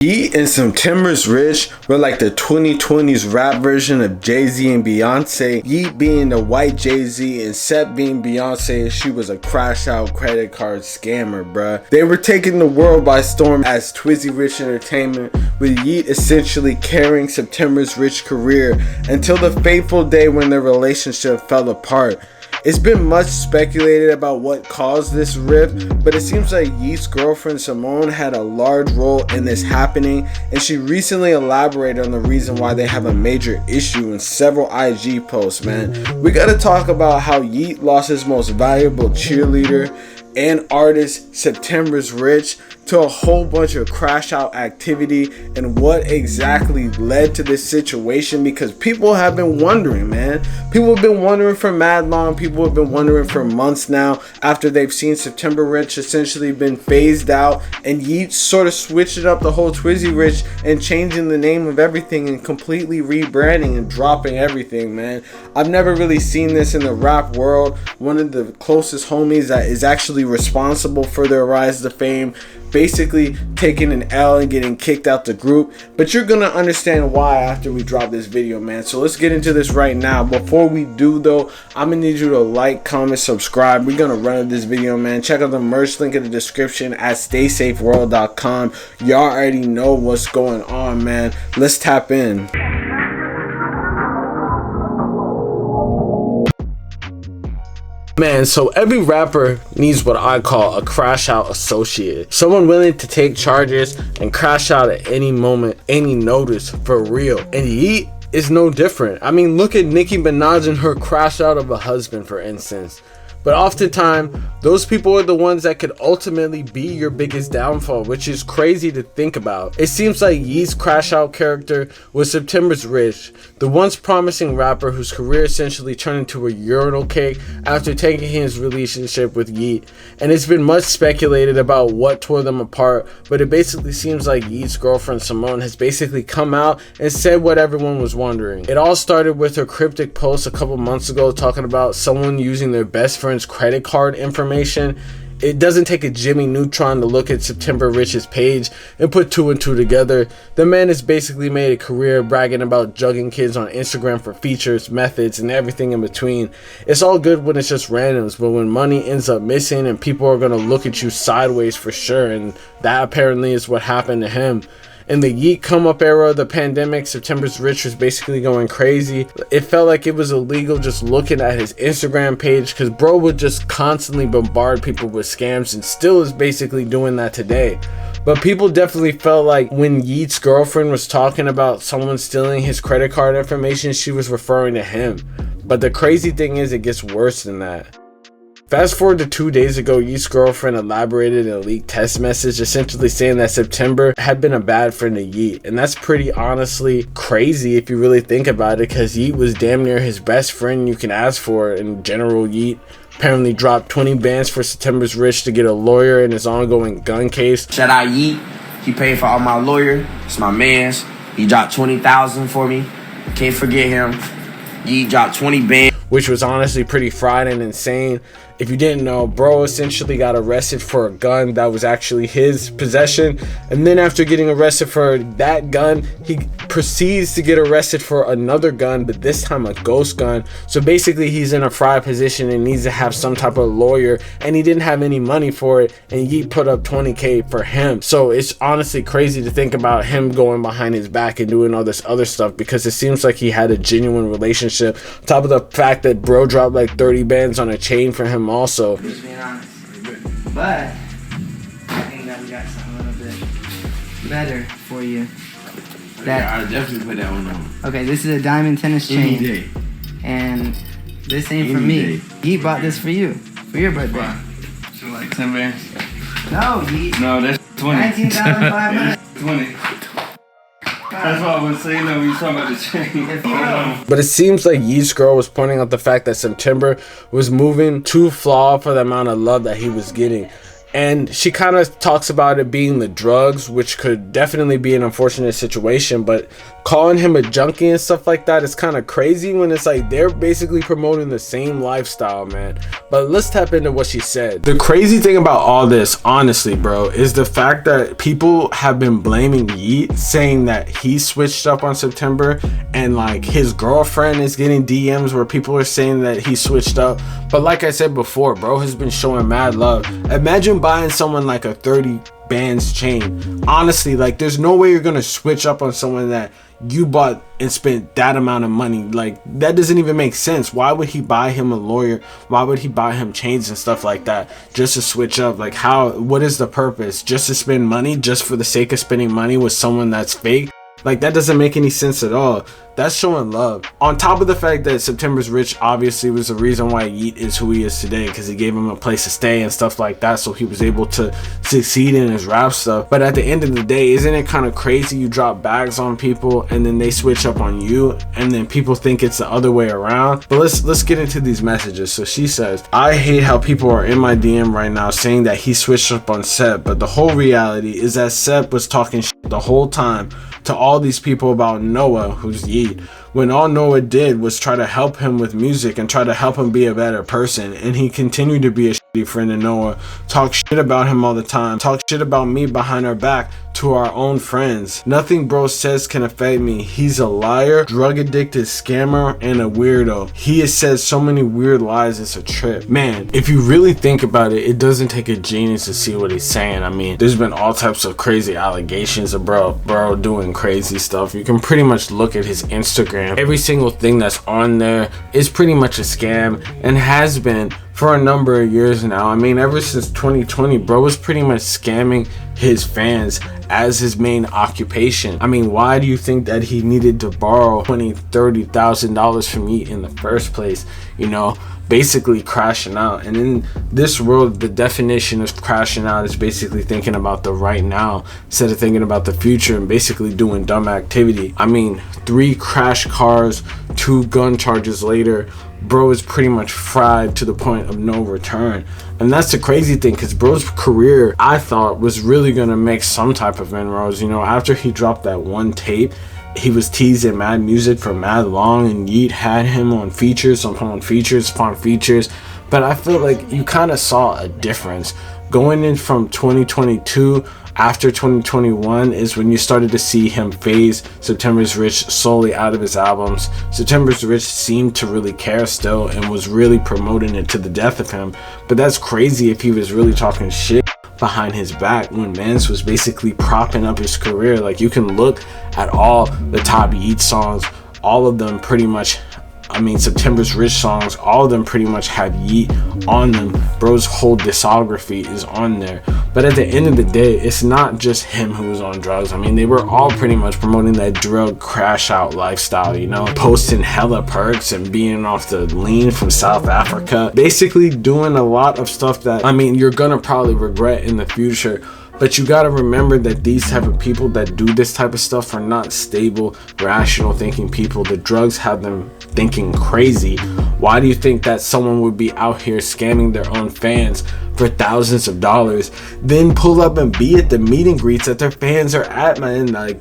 Yeat and September's Rich were like the 2020s rap version of Jay-Z and Beyonce. Yeat being the white Jay-Z and Sep being Beyonce, she was a crash out credit card scammer, bruh. They were taking the world by storm as Twizzy Rich Entertainment, with Yeat essentially carrying September's Rich career until the fateful day when their relationship fell apart. It's been much speculated about what caused this rift, but it seems like Yeats' girlfriend Simone had a large role in this happening, and she recently elaborated on the reason why they have a major issue in several IG posts, man. We gotta talk about how Yeat lost his most valuable cheerleader and artist, September's Rich, to a whole bunch of crash out activity, and what exactly led to this situation, because people have been wondering, man. People have been wondering for mad long. People have been wondering for months now after they've seen September Rich essentially been phased out, and Yeats sort of switching up the whole Twizzy Rich and changing the name of everything and completely rebranding and dropping everything, man. I've never really seen this in the rap world. One of the closest homies that is actually responsible for their rise to fame basically taking an L and getting kicked out the group, but you're gonna understand why after we drop this video, man. So let's get into this right now. Before we do though, I'm gonna need you to like, comment, subscribe. We're gonna run this video, man. Check out the merch link in the description at staysafeworld.com. Y'all already know what's going on, man. Let's tap in. Man, so every rapper needs what I call a crash out associate. Someone willing to take charges and crash out at any moment, any notice, for real. And Yeat is no different. I mean, look at Nicki Minaj and her crash out of a husband, for instance. But oftentimes, those people are the ones that could ultimately be your biggest downfall, which is crazy to think about. It seems like Yeat's crash out character was September's Rich, the once promising rapper whose career essentially turned into a urinal cake after taking his relationship with Yeat. And it's been much speculated about what tore them apart, but it basically seems like Yeat's girlfriend Simone has basically come out and said what everyone was wondering. It all started with her cryptic post a couple months ago talking about someone using their best friend's credit card information. It doesn't take a Jimmy Neutron to look at September Rich's page and put two and two together. The man has basically made a career bragging about jugging kids on Instagram for features, methods, and everything in between. It's all good when it's just randoms, but when money ends up missing and people are going to look at you sideways for sure, and that apparently is what happened to him. In the Yeat come up era of the pandemic, September's Rich was basically going crazy. It felt like it was illegal just looking at his Instagram page, because bro would just constantly bombard people with scams, and still is basically doing that today. But people definitely felt like when Yeats' girlfriend was talking about someone stealing his credit card information, she was referring to him. But the crazy thing is, it gets worse than that. Fast forward to 2 days ago, Yeats' girlfriend elaborated in a leaked text message essentially saying that September had been a bad friend to Yeat. And that's pretty honestly crazy if you really think about it, because Yeat was damn near his best friend you can ask for. In general, Yeat apparently dropped 20 bands for September's Rich to get a lawyer in his ongoing gun case. Shout out Yeat. He paid for all my lawyer. It's my mans. He dropped 20,000 for me. Can't forget him. Yeat dropped 20 bands, which was honestly pretty fried and insane. If you didn't know, bro essentially got arrested for a gun that was actually his possession, and then after getting arrested for that gun, he proceeds to get arrested for another gun, but this time a ghost gun. So basically he's in a fried position and needs to have some type of lawyer, and he didn't have any money for it, and Yeat put up 20K for him. So it's honestly crazy to think about him going behind his back and doing all this other stuff, because it seems like he had a genuine relationship, on top of the fact that bro dropped like 30 bands on a chain for him also. Just being honest. But I think that we got something a little bit better for you. yeah, I'll definitely put that one on. Okay, this is a diamond tennis chain. Any day. And this ain't for Any me. day. He bought this for you. For your birthday. Wow. So like 10 bands? No, he No, that's 20. 19,500. 20. That's what I was saying when you talking about the chain. If you know. But it seems like Yeats' girl was pointing out the fact that September was moving too far for the amount of love that he was getting. And she kind of talks about it being the drugs, which could definitely be an unfortunate situation, but calling him a junkie and stuff like that is kind of crazy when it's like they're basically promoting the same lifestyle, man. But let's tap into what she said. The crazy thing about all this, honestly, bro, is the fact that people have been blaming Yeat, saying that he switched up on September, and like his girlfriend is getting DMs where people are saying that he switched up. But like I said before, bro has been showing mad love. Imagine buying someone like a 30 bands chain. Honestly, like there's no way you're gonna switch up on someone that you bought and spent that amount of money. Like that doesn't even make sense. Why would he buy him a lawyer? Why would he buy him chains and stuff like that just to switch up? Like what is the purpose? Just to spend money, just for the sake of spending money with someone that's fake? Like that doesn't make any sense at all. That's showing love. On top of the fact that September's Rich obviously was the reason why Yeat is who he is today, because he gave him a place to stay and stuff like that, so he was able to succeed in his rap stuff. But at the end of the day, isn't it kind of crazy you drop bags on people and then they switch up on you, and then people think it's the other way around? But let's get into these messages. So she says, I hate how people are in my DM right now saying that he switched up on Sep, but the whole reality is that Sep was talking shit the whole time to all these people about Noah, who's Yeat, when all Noah did was try to help him with music and try to help him be a better person. And he continued to be a shitty friend to Noah, talk shit about him all the time, talk shit about me behind our back to our own friends. Nothing bro says can affect me. He's a liar, drug addicted scammer, and a weirdo. He has said so many weird lies, it's a trip. Man, if you really think about it, it doesn't take a genius to see what he's saying. I mean, there's been all types of crazy allegations of bro doing crazy stuff. You can pretty much look at his Instagram. Every single thing that's on there is pretty much a scam, and has been for a number of years now. I mean, ever since 2020, bro was pretty much scamming his fans as his main occupation. I mean, why do you think that he needed to borrow $20,000-$30,000 from Yeat in the first place? You know, basically crashing out. And in this world, the definition of crashing out is basically thinking about the right now instead of thinking about the future, and basically doing dumb activity. I mean, 3 crash cars, 2 gun charges later, bro is pretty much fried to the point of no return. And that's the crazy thing, because bro's career, I thought, was really gonna make some type of inroads. You know, after he dropped that one tape, he was teasing mad music for mad long, and Yeat had him on features upon features upon features. But I feel like you kind of saw a difference going in from 2022. After 2021 is when you started to see him phase September's Rich solely out of his albums. September's Rich seemed to really care still and was really promoting it to the death of him. But that's crazy if he was really talking shit behind his back when Mans was basically propping up his career. Like, you can look at all the top Yeat songs, all of them pretty much, I mean, September's Rich songs, all of them pretty much have Yeat on them. Bro's whole discography is on there. But at the end of the day, it's not just him who was on drugs. I mean, they were all pretty much promoting that drug crash out lifestyle, you know, posting hella perks and being off the lean from South Africa. Basically doing a lot of stuff that, I mean, you're gonna probably regret in the future. But you gotta remember that these type of people that do this type of stuff are not stable, rational thinking people. The drugs have them thinking crazy. Why do you think that someone would be out here scamming their own fans for thousands of dollars, then pull up and be at the meet and greets that their fans are at, man? Like,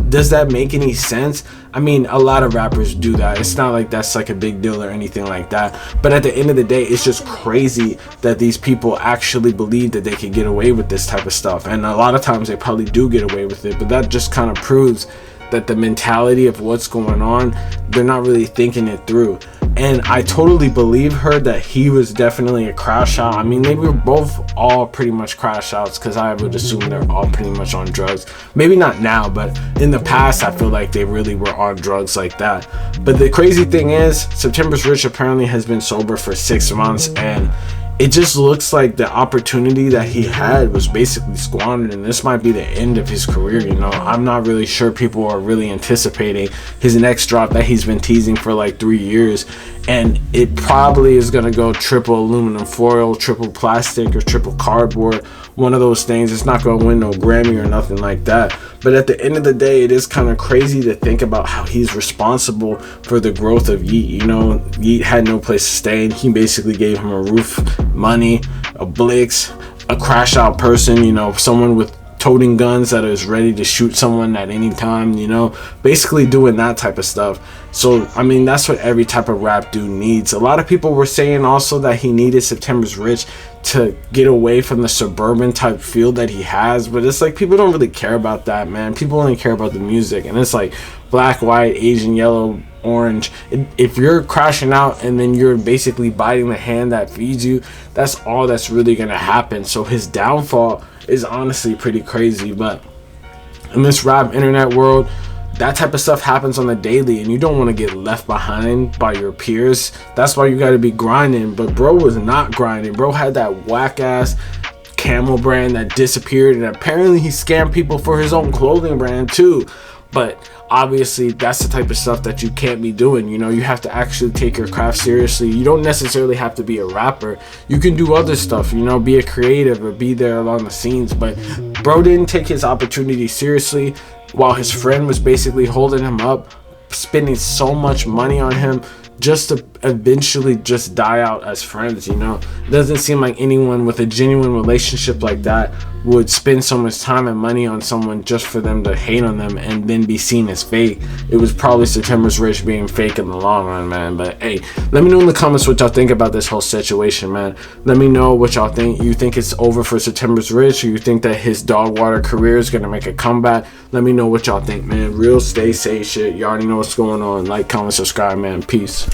does that make any sense? I mean, a lot of rappers do that. It's not like that's like a big deal or anything like that. But at the end of the day, it's just crazy that these people actually believe that they can get away with this type of stuff. And a lot of times they probably do get away with it, but that just kind of proves that the mentality of what's going on, they're not really thinking it through. And I totally believe her that he was definitely a crash out. I mean, they were both all pretty much crash outs, because I would assume they're all pretty much on drugs. Maybe not now, but in the past, I feel like they really were on drugs like that. But the crazy thing is, September's Rich apparently has been sober for 6 months, and it just looks like the opportunity that he had was basically squandered, and this might be the end of his career. You know, I'm not really sure people are really anticipating his next drop that he's been teasing for like 3 years, and it probably is gonna go triple aluminum foil, triple plastic, or triple cardboard. One of those things. It's not gonna win no Grammy or nothing like that. But at the end of the day, it is kind of crazy to think about how he's responsible for the growth of Yeat. You know, Yeat had no place to stay, and he basically gave him a roof, money, a Blix, a crash out person, you know, someone with toting guns that is ready to shoot someone at any time, you know, basically doing that type of stuff. So I mean, that's what every type of rap dude needs. A lot of people were saying also that he needed September's Rich to get away from the suburban type feel that he has, but it's like people don't really care about that, man. People only care about the music, and it's like black, white, Asian, yellow, orange. If you're crashing out and then you're basically biting the hand that feeds you, that's all that's really gonna happen. So his downfall is honestly pretty crazy. But in this rap internet world, that type of stuff happens on the daily, and you don't want to get left behind by your peers. That's why you got to be grinding. But bro was not grinding. Bro had that whack ass Camel brand that disappeared, and apparently he scammed people for his own clothing brand too. But obviously that's the type of stuff that you can't be doing. You know, you have to actually take your craft seriously. You don't necessarily have to be a rapper. You can do other stuff, you know, be a creative or be there along the scenes. But bro didn't take his opportunity seriously, while his friend was basically holding him up, spending so much money on him just to eventually just die out as friends. You know, it doesn't seem like anyone with a genuine relationship like that would spend so much time and money on someone just for them to hate on them and then be seen as fake. It was probably September's Rich being fake in the long run, man. But hey, let me know in the comments what y'all think about this whole situation, man. Let me know what y'all think. You think it's over for September's Rich, or you think that his dog water career is gonna make a comeback? Let me know what y'all think, man. Real stay safe shit. You already know what's going on. Like, comment, subscribe, man. Peace.